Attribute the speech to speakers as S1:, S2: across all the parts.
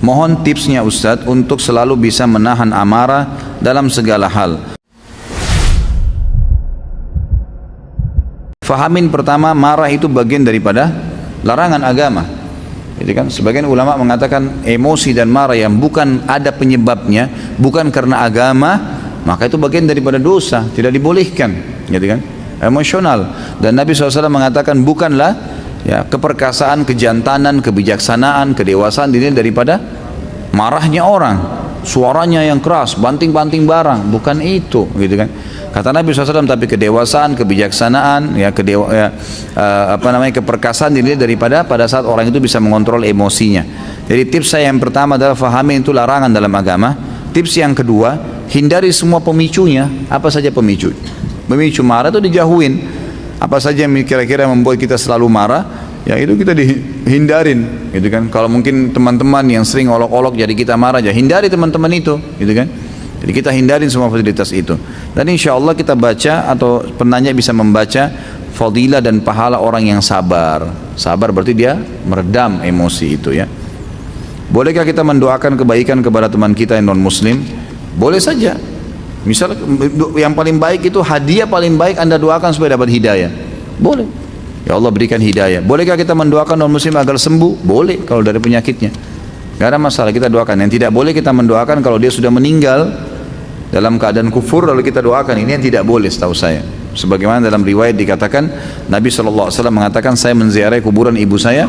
S1: Mohon tipsnya Ustadz untuk selalu bisa menahan amarah dalam segala hal. Fahamin pertama, marah itu bagian daripada larangan agama. Jadi kan sebagian ulama mengatakan emosi dan marah yang bukan ada penyebabnya, bukan karena agama, maka itu bagian daripada dosa, tidak dibolehkan. Gitu kan? Emosional. Dan Nabi SAW mengatakan bukanlah ya keperkasaan, kejantanan, kebijaksanaan, kedewasaan dinilai daripada marahnya orang, suaranya yang keras, banting-banting barang, bukan itu, gitu kan? Kata Nabi SAW, tapi kedewasaan, kebijaksanaan, keperkasaan dinilai daripada pada saat orang itu bisa mengontrol emosinya. Jadi tips saya yang pertama adalah fahami itu larangan dalam agama. Tips yang kedua, hindari semua pemicunya. Apa saja pemicu? Pemicu marah itu dijauhin. Apa saja yang kira-kira membuat kita selalu marah, ya itu kita dihindarin, gitu kan? Kalau mungkin teman-teman yang sering olok-olok jadi kita marah, ya hindari teman-teman itu, gitu kan? Jadi kita hindarin semua fasilitas itu. Dan insya Allah kita baca atau penanya bisa membaca fadilah dan pahala orang yang sabar. Sabar berarti dia meredam emosi itu ya. Bolehkah kita mendoakan kebaikan kepada teman kita yang non muslim? Boleh saja. Misal yang paling baik itu hadiah paling baik Anda doakan supaya dapat hidayah. Boleh. Ya Allah berikan hidayah. Bolehkah kita mendoakan non muslim agar sembuh? Boleh kalau dari penyakitnya. Gak ada masalah kita doakan. Yang tidak boleh kita mendoakan kalau dia sudah meninggal dalam keadaan kufur lalu kita doakan, ini yang tidak boleh setahu saya. Sebagaimana dalam riwayat dikatakan Nabi SAW mengatakan saya menziarahi kuburan ibu saya,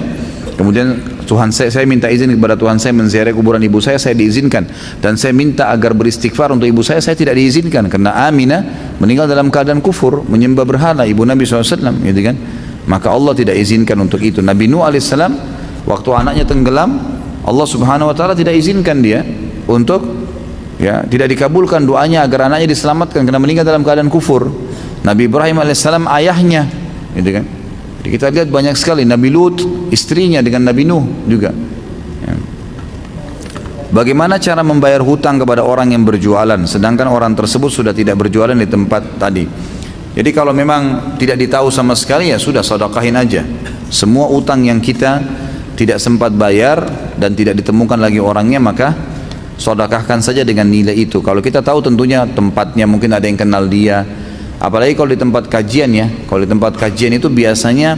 S1: kemudian Tuhan saya minta izin kepada Tuhan saya menziarahi kuburan ibu saya diizinkan, dan saya minta agar beristighfar untuk ibu saya tidak diizinkan karena Aminah meninggal dalam keadaan kufur, menyembah berhala ibu Nabi SAW, gitu kan? Maka Allah tidak izinkan untuk itu. Nabi Nuh alaihissalam waktu anaknya tenggelam, Allah Subhanahu wa taala tidak izinkan dia untuk tidak dikabulkan doanya agar anaknya diselamatkan karena meninggal dalam keadaan kufur. Nabi Ibrahim alaihissalam ayahnya, gitu kan? Jadi kita lihat banyak sekali. Nabi Lut istrinya dengan Nabi Nuh juga. Bagaimana cara membayar hutang kepada orang yang berjualan sedangkan orang tersebut sudah tidak berjualan di tempat tadi? Jadi kalau memang tidak ditahu sama sekali, ya sudah sedekahin aja. Semua utang yang kita tidak sempat bayar dan tidak ditemukan lagi orangnya, maka sedekahkan saja dengan nilai itu. Kalau kita tahu tentunya tempatnya, mungkin ada yang kenal dia. Apalagi kalau di tempat kajian ya. Kalau di tempat kajian itu biasanya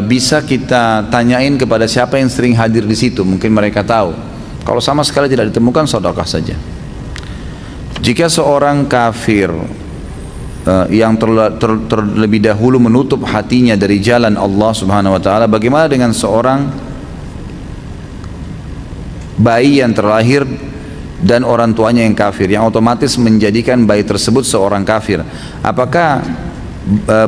S1: bisa kita tanyain kepada siapa yang sering hadir di situ. Mungkin mereka tahu. Kalau sama sekali tidak ditemukan, sedekah saja. Jika seorang kafir yang terlebih dahulu menutup hatinya dari jalan Allah Subhanahu wa taala, bagaimana dengan seorang bayi yang terlahir dan orang tuanya yang kafir, yang otomatis menjadikan bayi tersebut seorang kafir? Apakah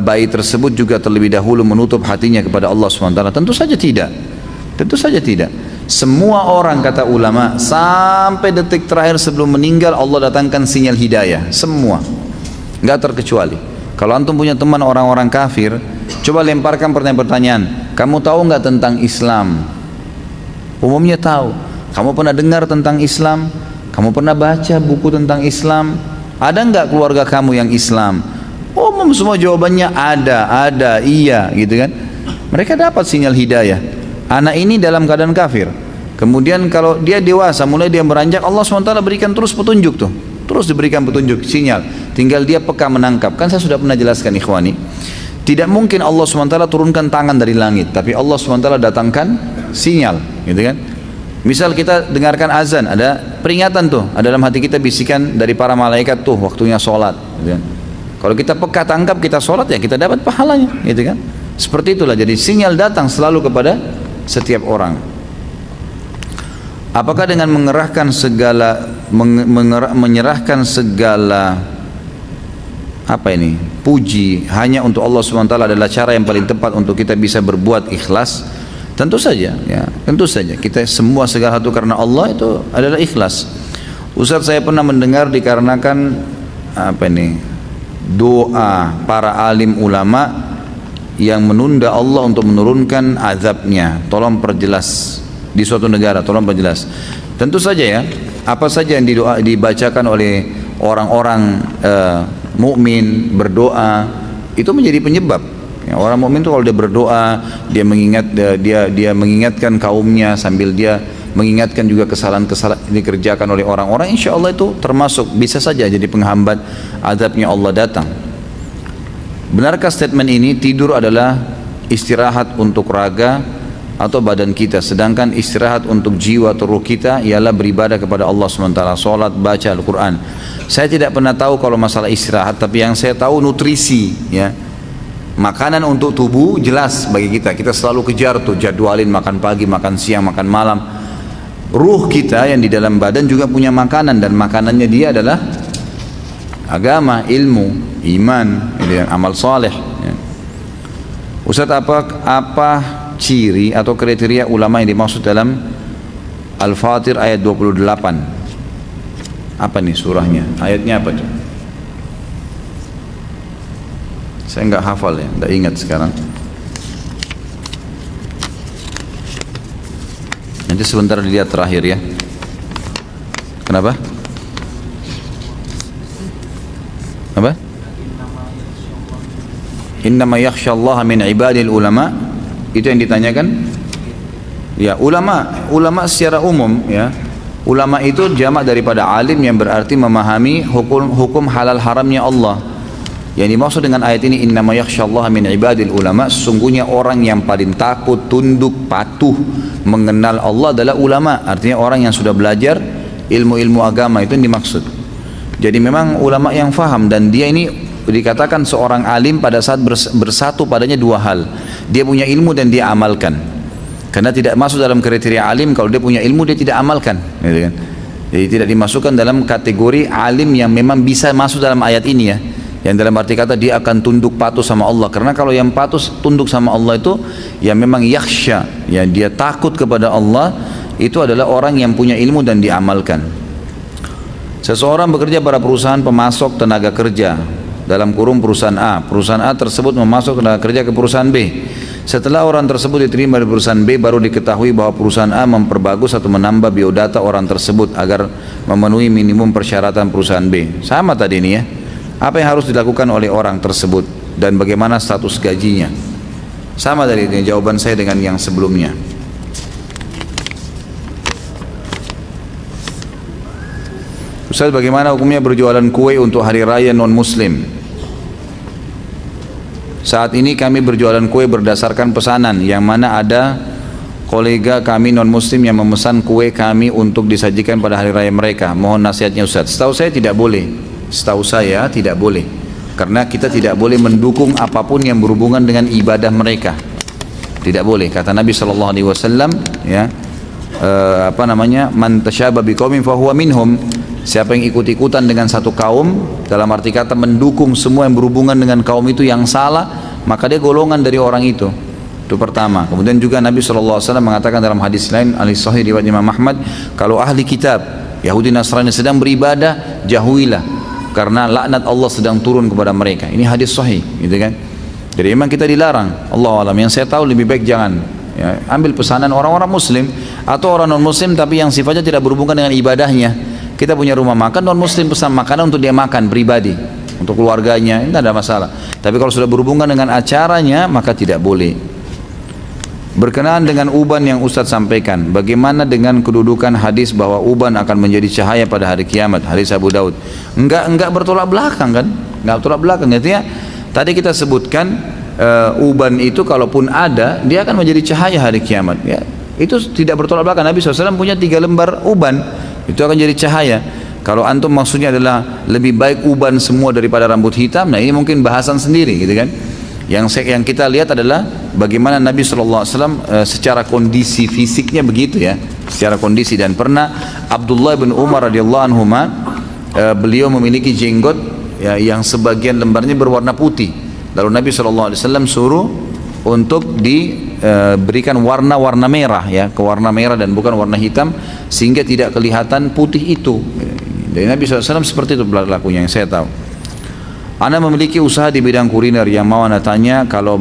S1: bayi tersebut juga terlebih dahulu menutup hatinya kepada Allah SWT? Tentu saja tidak. Tentu saja tidak. Semua orang, kata ulama, sampai detik terakhir sebelum meninggal Allah datangkan sinyal hidayah. Semua, nggak terkecuali. Kalau antum punya teman orang-orang kafir, coba lemparkan pertanyaan, kamu tahu nggak tentang Islam? Umumnya tahu. Kamu pernah dengar tentang Islam? Kamu pernah baca buku tentang Islam? Ada enggak keluarga kamu yang Islam? Umum semua jawabannya ada, iya, gitu kan? Mereka dapat sinyal hidayah. Anak ini dalam keadaan kafir. Kemudian kalau dia dewasa, mulai dia beranjak, Allah SWT berikan terus petunjuk tuh. Terus diberikan petunjuk, sinyal. Tinggal dia peka menangkap. Kan saya sudah pernah jelaskan ikhwani. Tidak mungkin Allah SWT turunkan tangan dari langit, tapi Allah SWT datangkan sinyal, gitu kan? Misal kita dengarkan azan, ada peringatan tuh, ada dalam hati kita bisikan dari para malaikat tuh waktunya sholat, gitu kan? Kalau kita peka tangkap, kita sholat, ya kita dapat pahalanya, gitu kan? Seperti itulah, jadi sinyal datang selalu kepada setiap orang. Apakah dengan menyerahkan segala puji hanya untuk Allah SWT adalah cara yang paling tepat untuk kita bisa berbuat ikhlas? Tentu saja, ya, tentu saja. Kita semua segala satu karena Allah itu adalah ikhlas. Ustaz, saya pernah mendengar dikarenakan doa para alim ulama yang menunda Allah untuk menurunkan azabnya. Tolong perjelas di suatu negara, tolong perjelas. Tentu saja ya, apa saja yang dibacakan oleh orang-orang mukmin berdoa itu menjadi penyebab. Ya, orang mukmin itu kalau dia berdoa, dia mengingatkan kaumnya sambil dia mengingatkan juga kesalahan-kesalahan yang dikerjakan oleh orang-orang, insya Allah itu termasuk bisa saja jadi penghambat azabnya Allah datang. Benarkah statement ini tidur adalah istirahat untuk raga atau badan kita, sedangkan istirahat untuk jiwa atau ruh kita ialah beribadah kepada Allah SWT, sholat, baca Al-Quran? Saya tidak pernah tahu kalau masalah istirahat, tapi yang saya tahu nutrisi, ya, makanan untuk tubuh jelas bagi kita. Kita selalu kejar tuh, jadwalin makan pagi, makan siang, makan malam. Ruh kita yang di dalam badan juga punya makanan, dan makanannya dia adalah agama, ilmu, iman, amal saleh. Ya. Ustaz, apa ciri atau kriteria ulama yang dimaksud dalam Al-Fatir ayat 28? Apa nih surahnya? Ayatnya apa tuh? Saya nggak hafal ya, nggak ingat sekarang. Nanti sebentar dilihat terakhir ya. Kenapa? Apa? Innama yakhsyallaha min ibadil ulama. Itu yang ditanyakan. Ya, ulama secara umum, ya. Ulama itu jamak daripada alim, yang berarti memahami hukum halal haramnya Allah. Yang dimaksud dengan ayat ini, innama yakhsyallaha min ibadil ulama, sesungguhnya orang yang paling takut, tunduk, patuh, mengenal Allah adalah ulama. Artinya orang yang sudah belajar ilmu-ilmu agama, itu yang dimaksud. Jadi memang ulama yang faham, dan dia ini dikatakan seorang alim pada saat bersatu padanya dua hal. Dia punya ilmu dan dia amalkan. Karena tidak masuk dalam kriteria alim kalau dia punya ilmu dia tidak amalkan, gitu kan? Jadi tidak dimasukkan dalam kategori alim yang memang bisa masuk dalam ayat ini, ya. Yang dalam arti kata dia akan tunduk patuh sama Allah. Karena kalau yang patuh tunduk sama Allah itu yang memang yakhsha, ya, dia takut kepada Allah, itu adalah orang yang punya ilmu dan diamalkan. Seseorang bekerja pada perusahaan pemasok tenaga kerja, dalam kurung perusahaan A. Perusahaan A tersebut memasok tenaga kerja ke perusahaan B. Setelah orang tersebut diterima di perusahaan B, baru diketahui bahwa perusahaan A memperbagus atau menambah biodata orang tersebut agar memenuhi minimum persyaratan perusahaan B. Sama tadi ini, ya. Apa yang harus dilakukan oleh orang tersebut dan bagaimana status gajinya? Sama dari ini jawaban saya dengan yang sebelumnya. Ustaz, bagaimana hukumnya berjualan kue untuk hari raya non-muslim? Saat ini kami berjualan kue berdasarkan pesanan, yang mana ada kolega kami non-muslim yang memesan kue kami untuk disajikan pada hari raya mereka. Mohon nasihatnya Ustaz. Setahu saya tidak boleh. Setahu saya tidak boleh. Karena kita tidak boleh mendukung apapun yang berhubungan dengan ibadah mereka. Tidak boleh. Kata Nabi SAW, ya, man tasyaba biqaumin fahuwa minhum. Siapa yang ikut-ikutan dengan satu kaum, dalam arti kata mendukung semua yang berhubungan dengan kaum itu yang salah, maka dia golongan dari orang itu. Itu pertama. Kemudian juga Nabi SAW mengatakan dalam hadis lain, hadis sahih riwayat Imam Ahmad, kalau ahli kitab Yahudi Nasrani sedang beribadah, jauhilah, karena laknat Allah sedang turun kepada mereka. Ini hadis sahih, gitu kan? Jadi memang kita dilarang. Allah alam, yang saya tahu lebih baik jangan, ya, ambil pesanan orang-orang muslim atau orang non muslim tapi yang sifatnya tidak berhubungan dengan ibadahnya. Kita punya rumah makan, non muslim pesan makanan untuk dia makan pribadi, untuk keluarganya, ini tidak ada masalah. Tapi kalau sudah berhubungan dengan acaranya, maka tidak boleh. Berkenaan dengan uban yang Ustadz sampaikan, bagaimana dengan kedudukan hadis bahwa uban akan menjadi cahaya pada hari kiamat, hadis Abu Daud? Enggak bertolak belakang kan? Enggak bertolak belakang. Artinya tadi kita sebutkan uban itu kalaupun ada, dia akan menjadi cahaya hari kiamat, ya. Itu tidak bertolak belakang. Nabi SAW punya 3 lembar uban, itu akan jadi cahaya. Kalau antum maksudnya adalah lebih baik uban semua daripada rambut hitam, nah ini mungkin bahasan sendiri, gitu kan? Yang kita lihat adalah bagaimana Nabi SAW secara kondisi fisiknya begitu, ya, secara kondisi. Dan pernah Abdullah bin Umar radhiyallahu anhuma, beliau memiliki jenggot, ya, yang sebagian lembarnya berwarna putih. Lalu Nabi SAW suruh untuk diberikan warna-warna merah, ya, ke warna merah dan bukan warna hitam, sehingga tidak kelihatan putih itu. Dari Nabi SAW seperti itu berlakunya yang saya tahu. Anda memiliki usaha di bidang kuliner, yang mau Anda tanya, kalau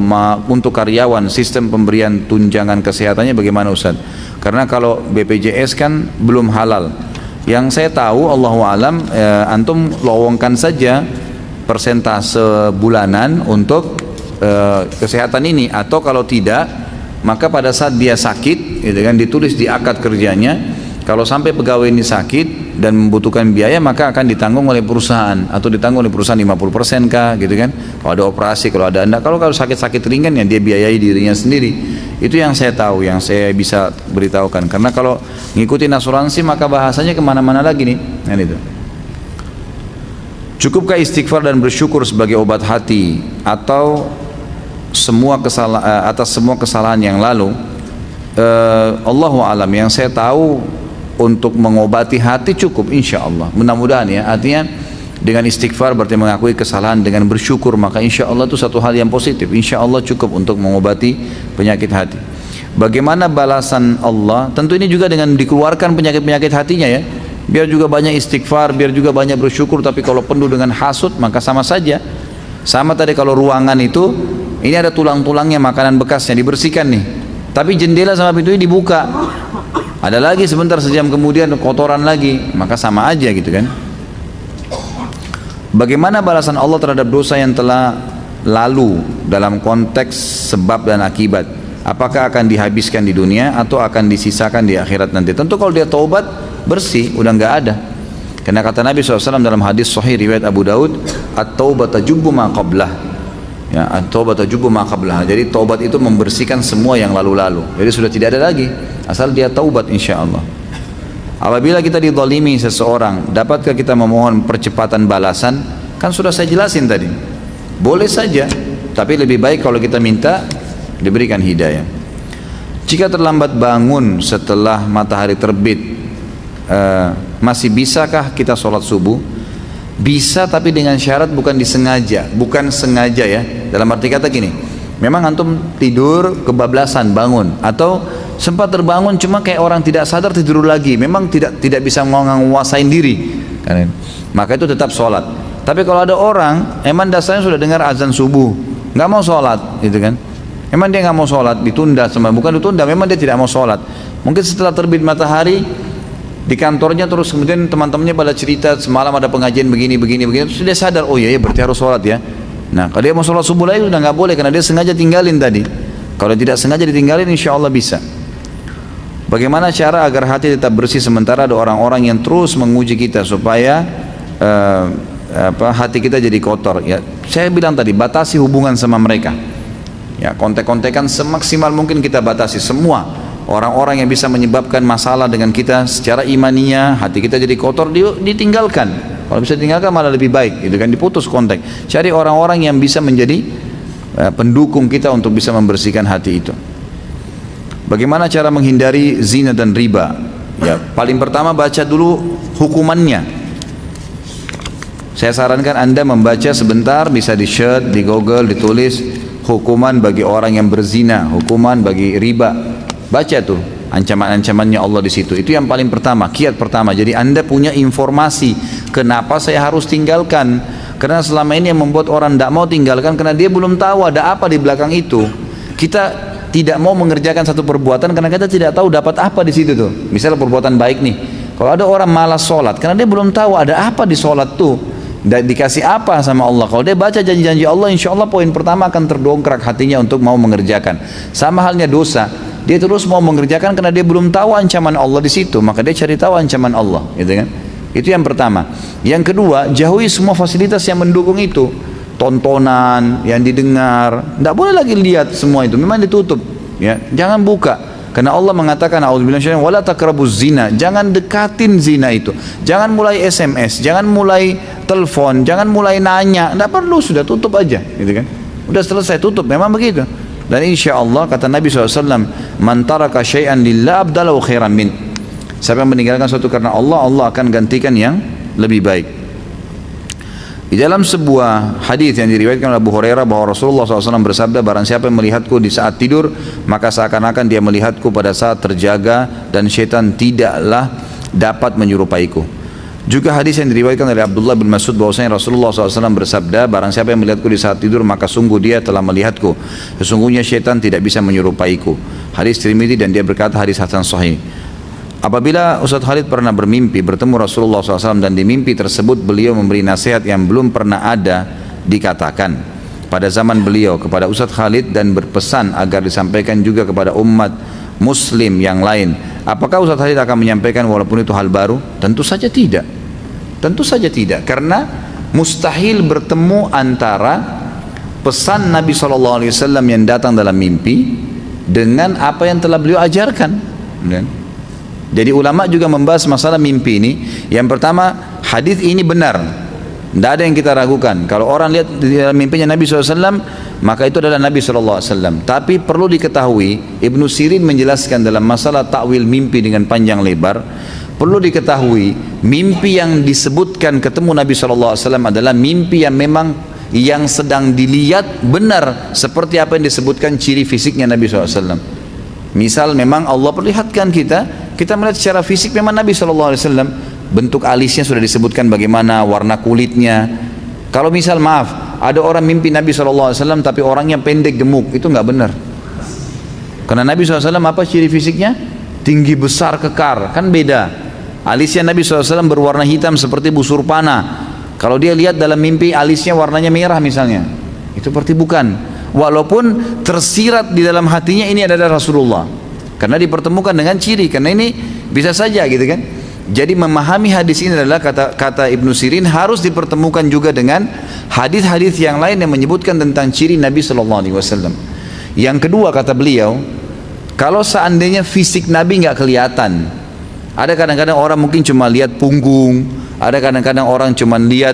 S1: untuk karyawan sistem pemberian tunjangan kesehatannya bagaimana Ustaz? Karena kalau BPJS kan belum halal. Yang saya tahu, Allahu alam, antum lowongkan saja persentase bulanan untuk kesehatan ini, atau kalau tidak maka pada saat dia sakit, gitu kan, ditulis di akad kerjanya, kalau sampai pegawai ini sakit dan membutuhkan biaya, maka akan ditanggung oleh perusahaan, atau ditanggung oleh perusahaan 50% kah, gitu kan. Kalau ada operasi, kalau ada enggak, kalau sakit-sakit ringan ya dia biayai dirinya sendiri. Itu yang saya tahu, yang saya bisa beritahukan. Karena kalau ngikutin asuransi maka bahasanya kemana-mana lagi nih, kan itu. Cukupkah istighfar dan bersyukur sebagai obat hati, atau atas semua kesalahan yang lalu? Allahu alam, yang saya tahu untuk mengobati hati cukup, insya Allah. Mudah-mudahan ya, artinya dengan istighfar berarti mengakui kesalahan, dengan bersyukur maka insya Allah itu satu hal yang positif. Insya Allah cukup untuk mengobati penyakit hati. Bagaimana balasan Allah? Tentu ini juga dengan dikeluarkan penyakit-penyakit hatinya ya. Biar juga banyak istighfar, biar juga banyak bersyukur. Tapi kalau penuh dengan hasud maka sama saja. Sama tadi kalau ruangan itu, ini ada tulang-tulangnya, makanan bekasnya dibersihkan nih. Tapi jendela sama pintunya dibuka. Ada lagi sebentar, sejam kemudian kotoran lagi, maka sama aja gitu kan. Bagaimana balasan Allah terhadap dosa yang telah lalu dalam konteks sebab dan akibat? Apakah akan dihabiskan di dunia atau akan disisakan di akhirat nanti? Tentu kalau dia taubat bersih, udah nggak ada. Karena kata Nabi SAW dalam hadis sahih riwayat Abu Daud, at-taubat tajubbu ma qablah. Ya, at-taubat tajubbu ma qablah. Jadi taubat itu membersihkan semua yang lalu-lalu. Jadi sudah tidak ada lagi, asal dia taubat insya Allah. Apabila kita dizalimi seseorang, dapatkah kita memohon percepatan balasan? Kan sudah saya jelasin tadi. Boleh saja, tapi lebih baik kalau kita minta diberikan hidayah. Jika terlambat bangun setelah matahari terbit, masih bisakah kita sholat subuh? Bisa, tapi dengan syarat bukan disengaja, bukan sengaja ya. Dalam arti kata gini, memang antum tidur kebablasan bangun, atau sempat terbangun cuma kayak orang tidak sadar tidur lagi, memang tidak bisa menguasain diri, maka itu tetap sholat. Tapi kalau ada orang emang dasarnya sudah dengar azan subuh, nggak mau sholat, gitu kan? Emang dia nggak mau sholat, ditunda, bukan ditunda, memang dia tidak mau sholat. Mungkin setelah terbit matahari di kantornya, terus kemudian teman-temannya pada cerita semalam ada pengajian begini, terus dia sadar, oh iya berarti harus sholat ya. Nah kalau dia mau sholat subuh lagi sudah nggak boleh, karena dia sengaja tinggalin tadi. Kalau tidak sengaja ditinggalin, insya Allah bisa. Bagaimana cara agar hati tetap bersih sementara ada orang-orang yang terus menguji kita supaya hati kita jadi kotor? Ya, saya bilang tadi, batasi hubungan sama mereka. Ya, kontek-kontekan semaksimal mungkin kita batasi semua. Orang-orang yang bisa menyebabkan masalah dengan kita secara imaninya, hati kita jadi kotor, ditinggalkan. Kalau bisa ditinggalkan malah lebih baik, gitu kan, diputus kontak. Cari orang-orang yang bisa menjadi pendukung kita untuk bisa membersihkan hati itu. Bagaimana cara menghindari zina dan riba? Ya, paling pertama baca dulu hukumannya. Saya sarankan Anda membaca sebentar, bisa di search, di Google, ditulis hukuman bagi orang yang berzina, hukuman bagi riba. Baca tuh ancaman-ancamannya Allah di situ. Itu yang paling pertama, kiat pertama. Jadi Anda punya informasi kenapa saya harus tinggalkan. Karena selama ini yang membuat orang tidak mau tinggalkan karena dia belum tahu ada apa di belakang itu. Kita tidak mau mengerjakan satu perbuatan karena kita tidak tahu dapat apa di situ tuh. Misalnya perbuatan baik nih. Kalau ada orang malas sholat karena dia belum tahu ada apa di sholat tuh, dan dikasih apa sama Allah. Kalau dia baca janji-janji Allah, insya Allah poin pertama akan terdongkrak hatinya untuk mau mengerjakan. Sama halnya dosa. Dia terus mau mengerjakan karena dia belum tahu ancaman Allah di situ, maka dia cari tahu ancaman Allah, gitu kan? Itu yang pertama. Yang kedua, jauhi semua fasilitas yang mendukung itu. Tontonan yang didengar, tidak boleh lagi lihat semua itu, memang ditutup, ya. Jangan buka. Karena Allah mengatakan, a'udzubillahi minasyaitonir rajim, wala taqrabuz zina. Jangan dekatin zina itu. Jangan mulai SMS, jangan mulai telepon, jangan mulai nanya. Tidak perlu, sudah tutup aja, gitu kan? Udah selesai, tutup. Memang begitu. Dan insya Allah kata Nabi SAW, man taraka syai'an lillah abdalahu khairan min. Siapa yang meninggalkan sesuatu karena Allah, Allah akan gantikan yang lebih baik. Di dalam sebuah hadis yang diriwayatkan oleh Abu Hurairah bahwa Rasulullah SAW bersabda, barang siapa yang melihatku di saat tidur, maka seakan-akan dia melihatku pada saat terjaga, dan syaitan tidaklah dapat menyerupaiku. Juga hadis yang diriwayatkan oleh Abdullah bin Mas'ud bahwasanya Rasulullah SAW bersabda, barang siapa yang melihatku di saat tidur maka sungguh dia telah melihatku, sesungguhnya syaitan tidak bisa menyerupaiku. Hadis Tirmidzi, dan dia berkata hadis hasan sahih. Apabila Ustaz Khalid pernah bermimpi bertemu Rasulullah SAW, dan di mimpi tersebut beliau memberi nasihat yang belum pernah ada dikatakan. pada zaman beliau kepada Ustadz Khalid dan berpesan agar disampaikan juga kepada umat muslim yang lain. Apakah Ustadz Khalid akan menyampaikan walaupun itu hal baru? Tentu saja tidak. Tentu saja tidak, karena mustahil bertemu antara pesan Nabi SAW yang datang dalam mimpi dengan apa yang telah beliau ajarkan. Jadi ulama juga membahas masalah mimpi ini. Yang pertama, hadis ini benar, tidak ada yang kita ragukan. Kalau orang lihat di dalam mimpinya Nabi SAW, maka itu adalah Nabi SAW. Tapi perlu diketahui, Ibnu Sirin menjelaskan dalam masalah takwil mimpi dengan panjang lebar. Perlu diketahui, mimpi yang disebutkan ketemu Nabi SAW adalah mimpi yang memang yang sedang dilihat benar seperti apa yang disebutkan ciri fisiknya Nabi SAW. Misal memang Allah perlihatkan kita melihat secara fisik memang Nabi SAW, bentuk alisnya sudah disebutkan bagaimana, warna kulitnya. Kalau misal maaf, ada orang mimpi Nabi SAW tapi orangnya pendek gemuk, itu nggak benar. Karena Nabi SAW apa ciri fisiknya? Tinggi besar kekar, kan beda. Alisnya Nabi SAW berwarna hitam seperti busur panah. Kalau dia lihat dalam mimpi alisnya warnanya merah misalnya, itu berarti bukan. Walaupun tersirat di dalam hatinya ini adalah Rasulullah, karena dipertemukan dengan ciri. Karena ini bisa saja gitu kan. Jadi memahami hadis ini adalah kata Ibnu Sirin harus dipertemukan juga dengan hadis-hadis yang lain yang menyebutkan tentang ciri Nabi SAW. Yang kedua kata beliau, kalau seandainya fisik Nabi nggak kelihatan, ada kadang-kadang orang mungkin cuma lihat punggung, ada kadang-kadang orang cuma lihat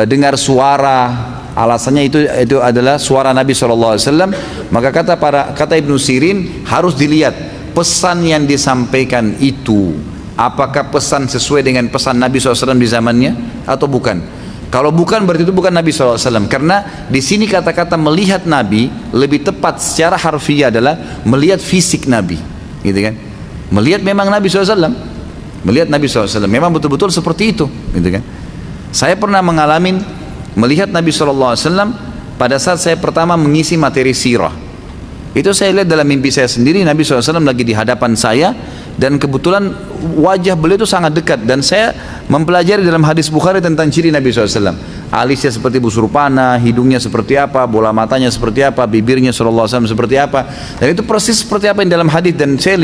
S1: dengar suara, alasannya itu adalah suara Nabi SAW. Maka kata Ibnu Sirin harus dilihat pesan yang disampaikan itu, apakah pesan sesuai dengan pesan Nabi SAW di zamannya atau bukan. Kalau bukan berarti itu bukan Nabi SAW. Karena di sini kata-kata melihat Nabi lebih tepat secara harfiah adalah melihat fisik Nabi, gitu kan? Melihat memang Nabi SAW. Melihat Nabi SAW memang betul-betul seperti itu, gitu kan? Saya pernah mengalami melihat Nabi SAW pada saat saya pertama mengisi materi sirah. Itu saya lihat dalam mimpi saya sendiri, Nabi SAW lagi di hadapan saya, dan kebetulan wajah beliau itu sangat dekat, dan saya mempelajari dalam hadis Bukhari tentang ciri Nabi SAW. Alisnya seperti busur panah, hidungnya seperti apa, bola matanya seperti apa, bibirnya SAW seperti apa, dan itu persis seperti apa yang dalam hadis. Dan saya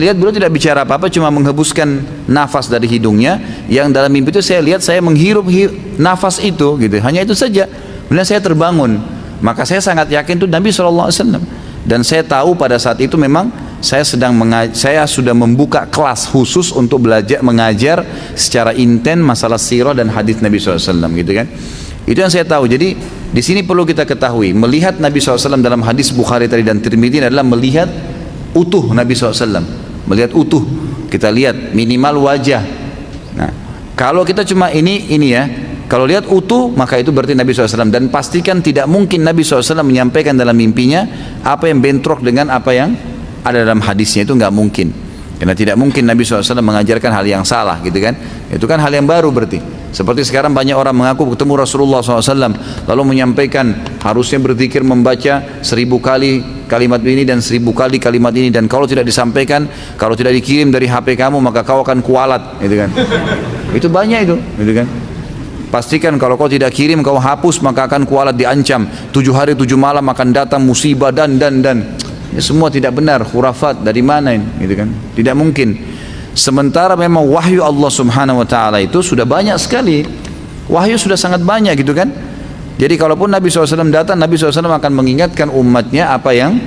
S1: lihat beliau tidak bicara apa-apa, cuma menghembuskan nafas dari hidungnya. Yang dalam mimpi itu saya lihat saya menghirup nafas itu, gitu. Hanya itu saja. Kemudian saya terbangun. Maka saya sangat yakin itu Nabi SAW. Dan saya tahu pada saat itu memang saya sudah membuka kelas khusus untuk belajar mengajar secara intens masalah sirah dan hadis Nabi SAW, gitu kan. Itu yang saya tahu. Jadi di sini perlu kita ketahui, melihat Nabi SAW dalam hadis Bukhari tadi dan Tirmidzi adalah melihat utuh Nabi SAW, melihat utuh. Kita lihat minimal wajah. Nah, kalau kita cuma ini ya, kalau lihat utuh maka itu berarti Nabi SAW. Dan pastikan tidak mungkin Nabi SAW menyampaikan dalam mimpinya apa yang bentrok dengan apa yang ada dalam hadisnya, itu nggak mungkin. Karena tidak mungkin Nabi SAW mengajarkan hal yang salah, gitu kan. Itu kan hal yang baru berarti. Seperti sekarang banyak orang mengaku ketemu Rasulullah SAW lalu menyampaikan harusnya berzikir membaca 1000 kali kalimat ini dan 1000 kali kalimat ini, dan kalau tidak disampaikan, kalau tidak dikirim dari HP kamu maka kau akan kualat, gitu kan. Itu banyak itu, gitu kan. Pastikan kalau kau tidak kirim, kau hapus, maka akan kualat, diancam 7 hari 7 malam akan datang musibah dan ya, semua tidak benar, khurafat. Dari mana ini, gitu kan. Tidak mungkin. Sementara memang wahyu Allah Subhanahu wa taala itu sudah banyak sekali. Wahyu sudah sangat banyak, gitu kan. Jadi kalaupun Nabi SAW datang, Nabi SAW akan mengingatkan umatnya apa yang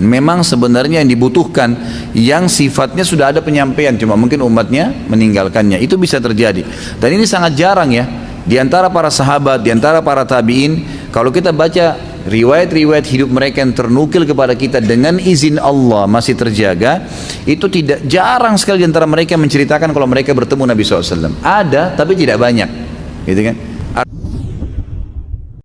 S1: memang sebenarnya yang dibutuhkan, yang sifatnya sudah ada penyampaian, cuma mungkin umatnya meninggalkannya. Itu bisa terjadi. Dan ini sangat jarang ya. Di antara para sahabat, di antara para tabi'in, kalau kita baca riwayat-riwayat hidup mereka yang ternukil kepada kita dengan izin Allah masih terjaga, itu tidak jarang sekali di antara mereka menceritakan kalau mereka bertemu Nabi SAW. Ada, tapi tidak banyak, gitu kan.